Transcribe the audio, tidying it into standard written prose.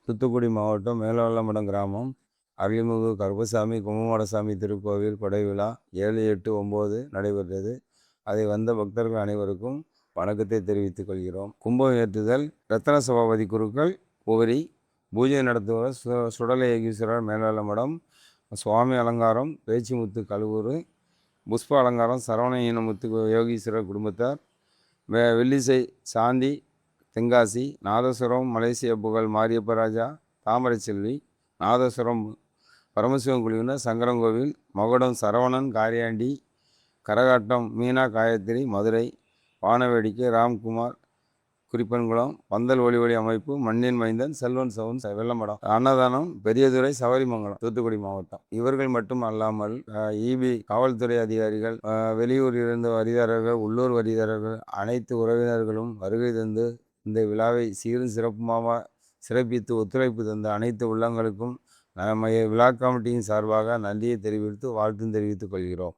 தூத்துக்குடி மாவட்டம் மேலவல்லமடம் கிராமம் அருள்மிகு கருப்பசாமி கும்பமாடசாமி திருக்கோவில் கொடைவிழா 7, 8, 9 நடைபெற்றது. அதை வந்த பக்தர்கள் அனைவருக்கும் வணக்கத்தை தெரிவித்துக் கொள்கிறோம். கும்பம் ஏற்றுதல், ரத்தன சபாபதி குருக்கள் உபரி, பூஜை நடத்துவர் சுடலை யோகீஸ்வரர் மேலவல்லமடம், சுவாமி அலங்காரம் பேச்சிமுத்து கழுவூர், புஷ்ப அலங்காரம் சரவண ஈனமுத்து யோகீஸ்வரர் குடும்பத்தார், வெள்ளிசை சாந்தி தென்காசி, நாதசுரம் மலேசிய புகழ் மாரியப்ப ராஜா தாமரை செல்வி, நாதசுரம் பரமசிவன் குழுவினர் சங்கரங்கோவில், மகுடம் சரவணன் காரியாண்டி, கரகாட்டம் மீனா காயத்ரி மதுரை, வானவேடிக்கை ராம்குமார் குறிப்பன்குளம், பந்தல் ஒளி ஒளி அமைப்பு மண்ணின் மைந்தன் செல்வன் சவுன் வெள்ளமடம், அன்னதானம் பெரியதுறை சவரிமங்கலம் தூத்துக்குடி மாவட்டம். இவர்கள் மட்டும் அல்லாமல் இபி காவல்துறை அதிகாரிகள், வெளியூரில் இருந்த வரிதாரர்கள், உள்ளூர் வரிதாரர்கள் அனைத்து உறவினர்களும் வருகை தந்து இந்த விழாவை சீரும் சிறப்புமாக சிறப்பித்து ஒத்துழைப்பு தந்த அனைத்து உள்ளங்களுக்கும் விழா கமிட்டியின் சார்பாக நன்றியை தெரிவித்து வாழ்த்தும் தெரிவித்துக் கொள்கிறோம்.